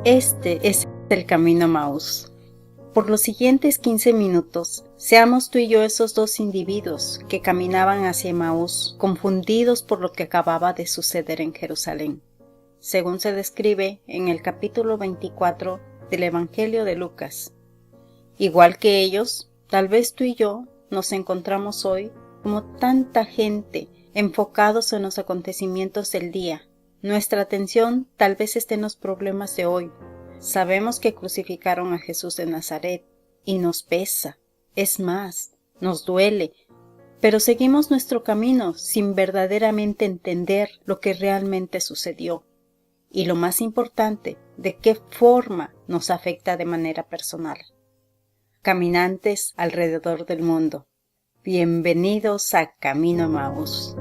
Este es el camino Emaús. Por los siguientes 15 minutos, seamos tú y yo esos dos individuos que caminaban hacia Emaús, confundidos por lo que acababa de suceder en Jerusalén, según se describe en el capítulo 24 del Evangelio de Lucas. Igual que ellos, tal vez tú y yo nos encontramos hoy como tanta gente enfocados en los acontecimientos del día. Nuestra atención tal vez esté en los problemas de hoy. Sabemos que crucificaron a Jesús de Nazaret y nos pesa, es más, nos duele, pero seguimos nuestro camino sin verdaderamente entender lo que realmente sucedió y lo más importante, de qué forma nos afecta de manera personal. Caminantes alrededor del mundo, bienvenidos a Camino Emaús,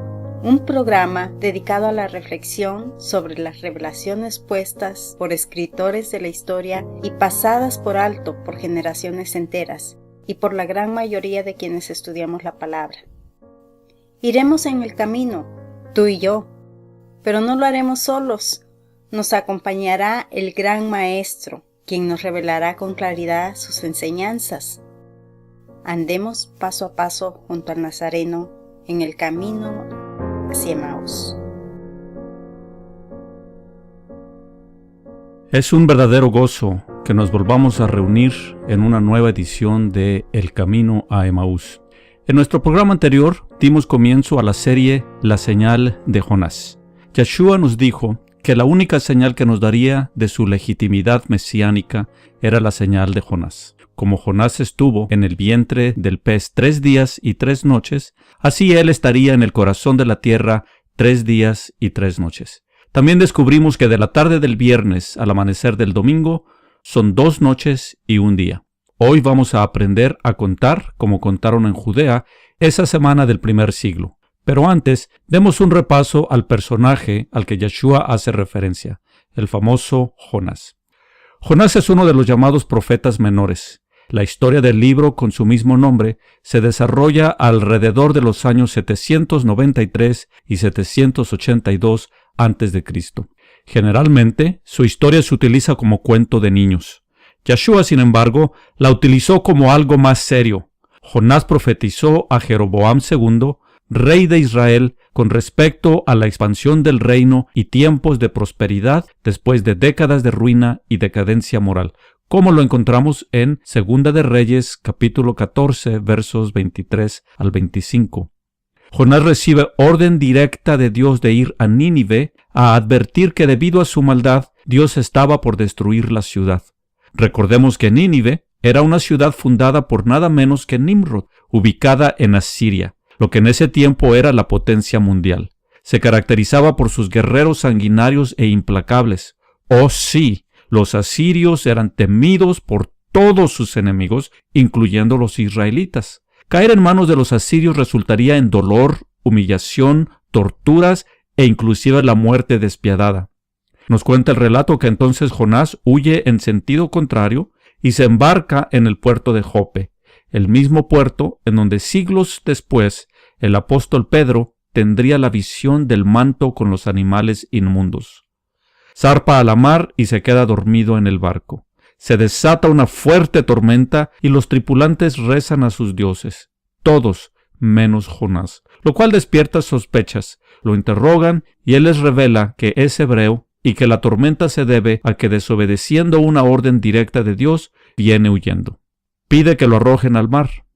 un programa dedicado a la reflexión sobre las revelaciones puestas por escritores de la historia y pasadas por alto por generaciones enteras y por la gran mayoría de quienes estudiamos la palabra. Iremos en el camino, tú y yo, pero no lo haremos solos. Nos acompañará el gran Maestro, quien nos revelará con claridad sus enseñanzas. Andemos paso a paso junto al Nazareno en el camino hacia Emaús. Es un verdadero gozo que nos volvamos a reunir en una nueva edición de El Camino a Emaús. En nuestro programa anterior dimos comienzo a la serie La señal de Jonás. Yeshua nos dijo que la única señal que nos daría de su legitimidad mesiánica era la señal de Jonás. Como Jonás estuvo en el vientre del pez 3 días y 3 noches, así él estaría en el corazón de la tierra 3 días y 3 noches. También descubrimos que de la tarde del viernes al amanecer del domingo son 2 noches y 1 día. Hoy vamos a aprender a contar como contaron en Judea esa semana del primer siglo. Pero antes, demos un repaso al personaje al que Yeshua hace referencia, el famoso Jonás. Jonás es uno de los llamados profetas menores. La historia del libro con su mismo nombre se desarrolla alrededor de los años 793 y 782 a.C. Generalmente, su historia se utiliza como cuento de niños. Yeshua, sin embargo, la utilizó como algo más serio. Jonás profetizó a Jeroboam II, rey de Israel, con respecto a la expansión del reino y tiempos de prosperidad después de décadas de ruina y decadencia moral, como lo encontramos en Segunda de Reyes, capítulo 14, versos 23 al 25. Jonás recibe orden directa de Dios de ir a Nínive a advertir que debido a su maldad, Dios estaba por destruir la ciudad. Recordemos que Nínive era una ciudad fundada por nada menos que Nimrod, ubicada en Asiria, lo que en ese tiempo era la potencia mundial. Se caracterizaba por sus guerreros sanguinarios e implacables. Oh sí, los asirios eran temidos por todos sus enemigos, incluyendo los israelitas. Caer en manos de los asirios resultaría en dolor, humillación, torturas e inclusive la muerte despiadada. Nos cuenta el relato que entonces Jonás huye en sentido contrario y se embarca en el puerto de Jope, el mismo puerto en donde siglos después el apóstol Pedro tendría la visión del manto con los animales inmundos. Zarpa a la mar y se queda dormido en el barco. Se desata una fuerte tormenta y los tripulantes rezan a sus dioses, todos menos Jonás, lo cual despierta sospechas. Lo interrogan y él les revela que es hebreo y que la tormenta se debe a que, desobedeciendo una orden directa de Dios, viene huyendo. Pide que lo arrojen al mar.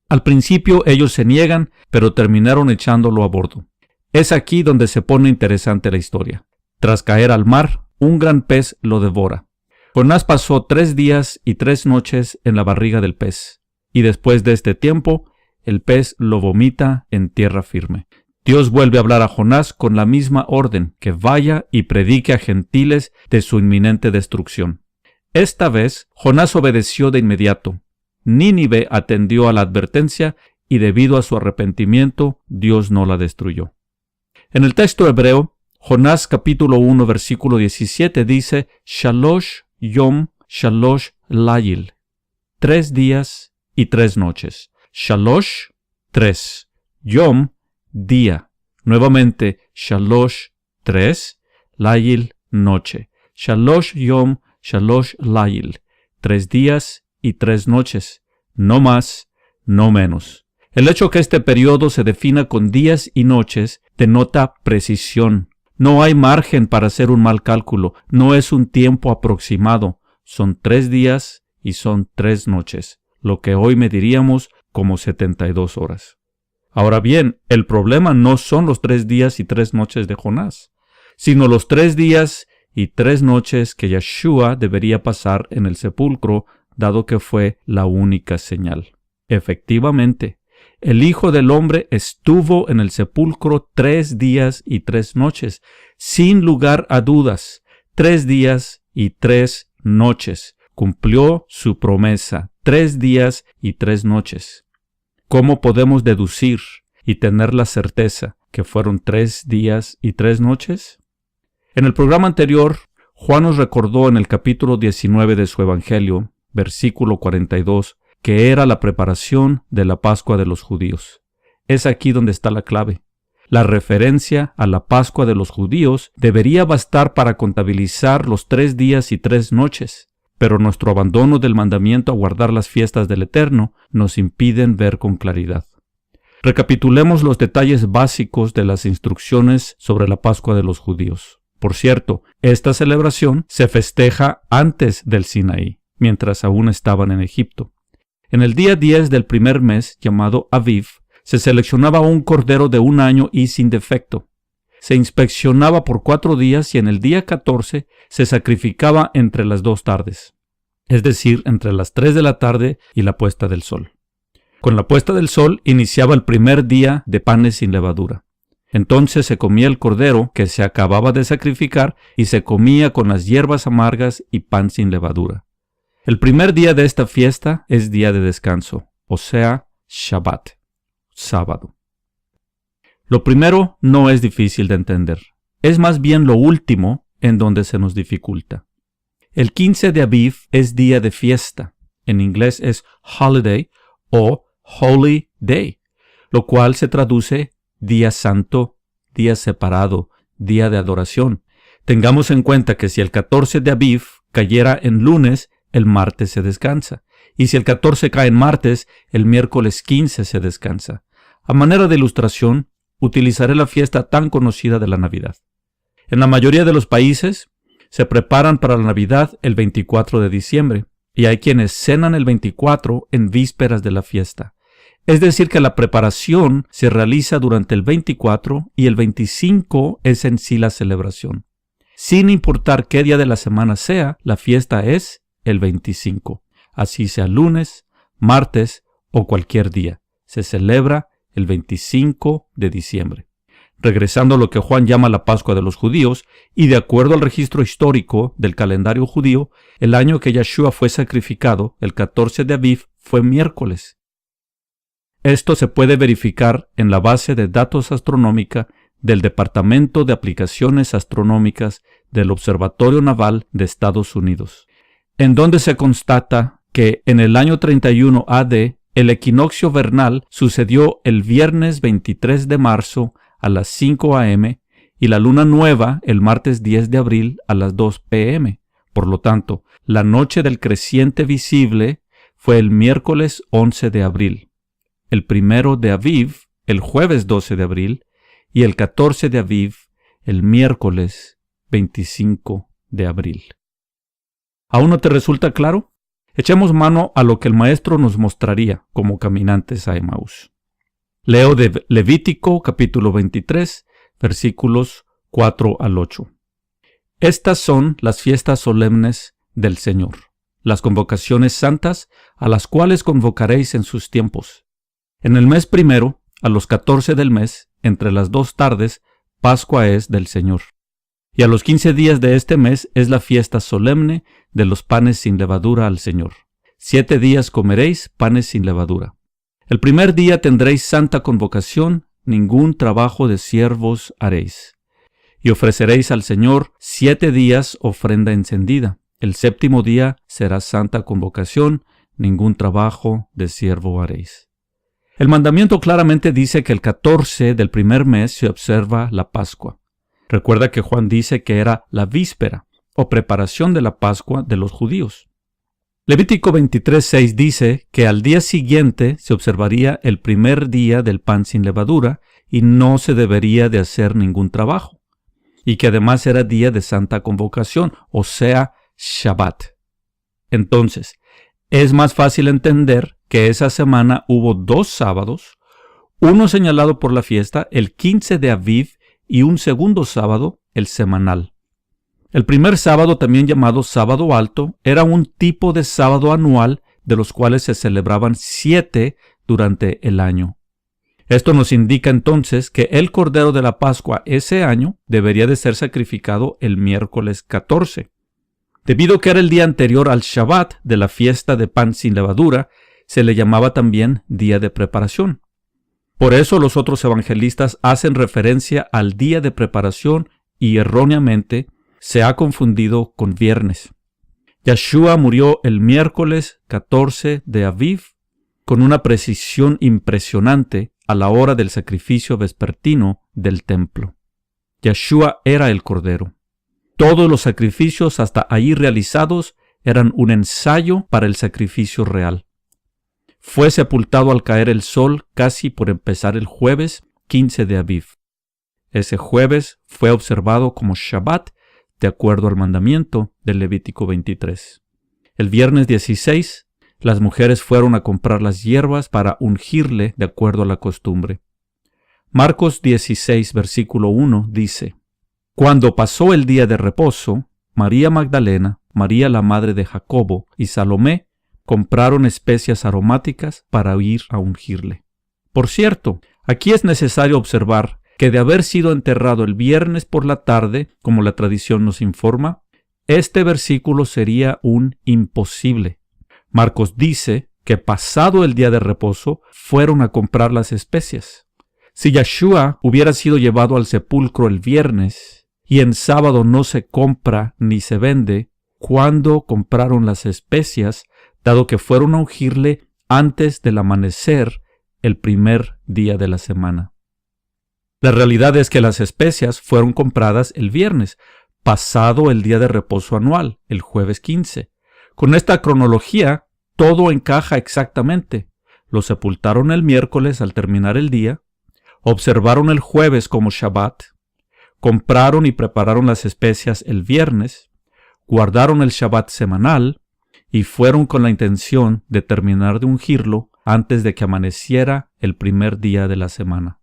Al principio ellos se niegan, pero terminaron echándolo a bordo. Es aquí donde se pone interesante la historia. Tras caer al mar, un gran pez lo devora. Jonás pasó 3 días y 3 noches en la barriga del pez, y después de este tiempo, el pez lo vomita en tierra firme. Dios vuelve a hablar a Jonás con la misma orden, que vaya y predique a gentiles de su inminente destrucción. Esta vez, Jonás obedeció de inmediato. Nínive atendió a la advertencia y debido a su arrepentimiento, Dios no la destruyó. En el texto hebreo, Jonás capítulo 1 versículo 17 dice Shalosh Yom Shalosh Layil, 3 días y 3 noches. Shalosh, 3. Yom, día. Nuevamente, Shalosh, 3. Layil, noche. Shalosh Yom Shalosh Layil, 3 días y 3 noches, no más, no menos. El hecho que este periodo se defina con días y noches denota precisión. No hay margen para hacer un mal cálculo, no es un tiempo aproximado, son 3 días y son 3 noches, lo que hoy mediríamos como 72 horas. Ahora bien, el problema no son los 3 días y 3 noches de Jonás, sino los 3 días y 3 noches que Yeshua debería pasar en el sepulcro, dado que fue la única señal. Efectivamente, el Hijo del Hombre estuvo en el sepulcro 3 días y 3 noches, sin lugar a dudas, 3 días y 3 noches. Cumplió su promesa, 3 días y 3 noches. ¿Cómo podemos deducir y tener la certeza que fueron 3 días y 3 noches? En el programa anterior, Juan nos recordó en el capítulo 19 de su Evangelio, versículo 42, que era la preparación de la Pascua de los judíos. Es aquí donde está la clave. La referencia a la Pascua de los judíos debería bastar para contabilizar los 3 días y 3 noches, pero nuestro abandono del mandamiento a guardar las fiestas del Eterno nos impiden ver con claridad. Recapitulemos los detalles básicos de las instrucciones sobre la Pascua de los judíos. Por cierto, esta celebración se festeja antes del Sinaí, mientras aún estaban en Egipto. En el día 10 del primer mes, llamado Aviv, se seleccionaba un cordero de 1 año y sin defecto. Se inspeccionaba por 4 días y en el día 14 se sacrificaba entre las 2 tardes, es decir, entre las 3 de la tarde y la puesta del sol. Con la puesta del sol iniciaba el primer día de panes sin levadura. Entonces se comía el cordero que se acababa de sacrificar y se comía con las hierbas amargas y pan sin levadura. El primer día de esta fiesta es día de descanso, o sea, Shabbat, sábado. Lo primero no es difícil de entender, es más bien lo último en donde se nos dificulta. El 15 de Aviv es día de fiesta, en inglés es holiday o holy day, lo cual se traduce día santo, día separado, día de adoración. Tengamos en cuenta que si el 14 de Aviv cayera en lunes, el martes se descansa. Y si el 14 cae en martes, el miércoles 15 se descansa. A manera de ilustración, utilizaré la fiesta tan conocida de la Navidad. En la mayoría de los países, se preparan para la Navidad el 24 de diciembre, y hay quienes cenan el 24 en vísperas de la fiesta. Es decir, que la preparación se realiza durante el 24 y el 25 es en sí la celebración. Sin importar qué día de la semana sea, la fiesta es el 25. Así sea lunes, martes o cualquier día. Se celebra el 25 de diciembre. Regresando a lo que Juan llama la Pascua de los judíos, y de acuerdo al registro histórico del calendario judío, el año que Yeshua fue sacrificado, el 14 de Aviv, fue miércoles. Esto se puede verificar en la base de datos astronómica del Departamento de Aplicaciones Astronómicas del Observatorio Naval de Estados Unidos, en donde se constata que en el año 31 AD el equinoccio vernal sucedió el viernes 23 de marzo a las 5 a.m. y la luna nueva el martes 10 de abril a las 2 p.m. Por lo tanto, la noche del creciente visible fue el miércoles 11 de abril, el primero de Aviv el jueves 12 de abril y el 14 de Aviv el miércoles 25 de abril. ¿Aún no te resulta claro? Echemos mano a lo que el maestro nos mostraría como caminantes a Emaús. Leo de Levítico capítulo 23, versículos 4 al 8. Estas son las fiestas solemnes del Señor, las convocaciones santas a las cuales convocaréis en sus tiempos. En el mes primero, a los 14 del mes, entre las 2 tardes, Pascua es del Señor. Y a los 15 días de este mes es la fiesta solemne de los panes sin levadura al Señor. 7 días comeréis panes sin levadura. El primer día tendréis santa convocación, ningún trabajo de siervos haréis. Y ofreceréis al Señor 7 días ofrenda encendida. El 7º día será santa convocación, ningún trabajo de siervo haréis. El mandamiento claramente dice que el 14 del primer mes se observa la Pascua. Recuerda que Juan dice que era la víspera, o preparación de la Pascua de los judíos. Levítico 23:6 dice que al día siguiente se observaría el primer día del pan sin levadura y no se debería de hacer ningún trabajo, y que además era día de santa convocación, o sea, Shabbat. Entonces, es más fácil entender que esa semana hubo 2 sábados, uno señalado por la fiesta, el 15 de Aviv, y un segundo sábado, el semanal. El primer sábado, también llamado sábado alto, era un tipo de sábado anual de los cuales se celebraban 7 durante el año. Esto nos indica entonces que el Cordero de la Pascua ese año debería de ser sacrificado el miércoles 14. Debido a que era el día anterior al Shabbat de la fiesta de pan sin levadura, se le llamaba también día de preparación. Por eso los otros evangelistas hacen referencia al día de preparación y erróneamente se ha confundido con viernes. Yeshua murió el miércoles 14 de Aviv con una precisión impresionante a la hora del sacrificio vespertino del templo. Yeshua era el Cordero. Todos los sacrificios hasta ahí realizados eran un ensayo para el sacrificio real. Fue sepultado al caer el sol casi por empezar el jueves 15 de Aviv. Ese jueves fue observado como Shabbat de acuerdo al mandamiento del Levítico 23. El viernes 16, las mujeres fueron a comprar las hierbas para ungirle de acuerdo a la costumbre. Marcos 16, versículo 1 dice: Cuando pasó el día de reposo, María Magdalena, María la madre de Jacobo y Salomé compraron especias aromáticas para ir a ungirle. Por cierto, aquí es necesario observar que de haber sido enterrado el viernes por la tarde, como la tradición nos informa, este versículo sería un imposible. Marcos dice que pasado el día de reposo fueron a comprar las especias. Si Yeshua hubiera sido llevado al sepulcro el viernes y en sábado no se compra ni se vende, ¿cuándo compraron las especias, dado que fueron a ungirle antes del amanecer el primer día de la semana? La realidad es que las especias fueron compradas el viernes, pasado el día de reposo anual, el jueves 15. Con esta cronología, todo encaja exactamente. Lo sepultaron el miércoles al terminar el día, observaron el jueves como Shabbat, compraron y prepararon las especias el viernes, guardaron el Shabbat semanal y fueron con la intención de terminar de ungirlo antes de que amaneciera el primer día de la semana.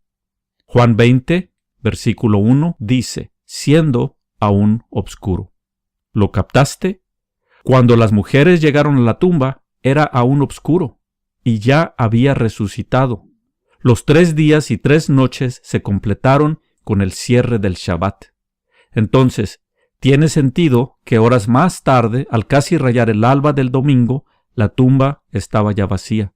Juan 20, versículo 1 dice, siendo aún obscuro. ¿Lo captaste? Cuando las mujeres llegaron a la tumba, era aún obscuro y ya había resucitado. Los 3 días y 3 noches se completaron con el cierre del Shabbat. Entonces, tiene sentido que horas más tarde, al casi rayar el alba del domingo, la tumba estaba ya vacía.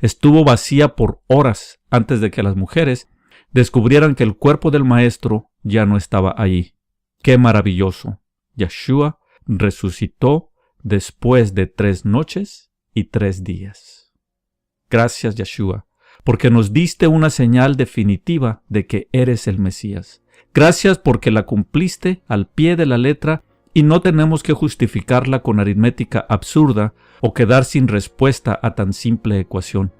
Estuvo vacía por horas antes de que las mujeres descubrieran que el cuerpo del Maestro ya no estaba allí. ¡Qué maravilloso! Yeshua resucitó después de 3 noches y 3 días. Gracias, Yeshua, porque nos diste una señal definitiva de que eres el Mesías. Gracias porque la cumpliste al pie de la letra y no tenemos que justificarla con aritmética absurda o quedar sin respuesta a tan simple ecuación.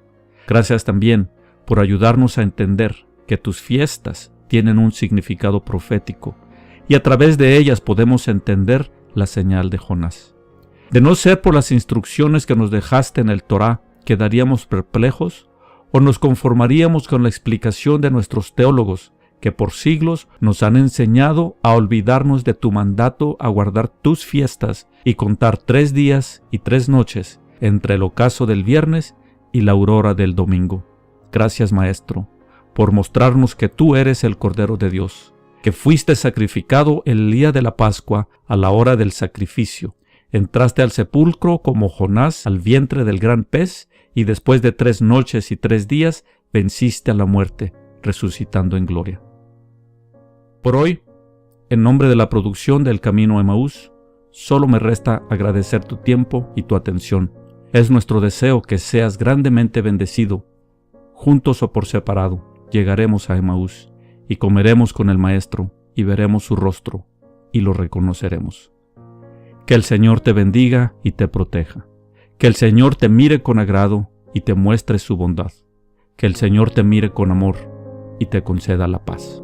Gracias también por ayudarnos a entender que tus fiestas tienen un significado profético y a través de ellas podemos entender la señal de Jonás. De no ser por las instrucciones que nos dejaste en el Torá, ¿quedaríamos perplejos o nos conformaríamos con la explicación de nuestros teólogos que por siglos nos han enseñado a olvidarnos de tu mandato a guardar tus fiestas y contar 3 días y 3 noches entre el ocaso del viernes y la aurora del domingo? Gracias, Maestro, por mostrarnos que tú eres el Cordero de Dios, que fuiste sacrificado el día de la Pascua a la hora del sacrificio. Entraste al sepulcro como Jonás al vientre del gran pez y después de 3 noches y 3 días venciste a la muerte, resucitando en gloria. Por hoy, en nombre de la producción del Camino a Emaús, solo me resta agradecer tu tiempo y tu atención. Es nuestro deseo que seas grandemente bendecido. Juntos o por separado, llegaremos a Emaús y comeremos con el Maestro y veremos su rostro y lo reconoceremos. Que el Señor te bendiga y te proteja. Que el Señor te mire con agrado y te muestre su bondad. Que el Señor te mire con amor y te conceda la paz.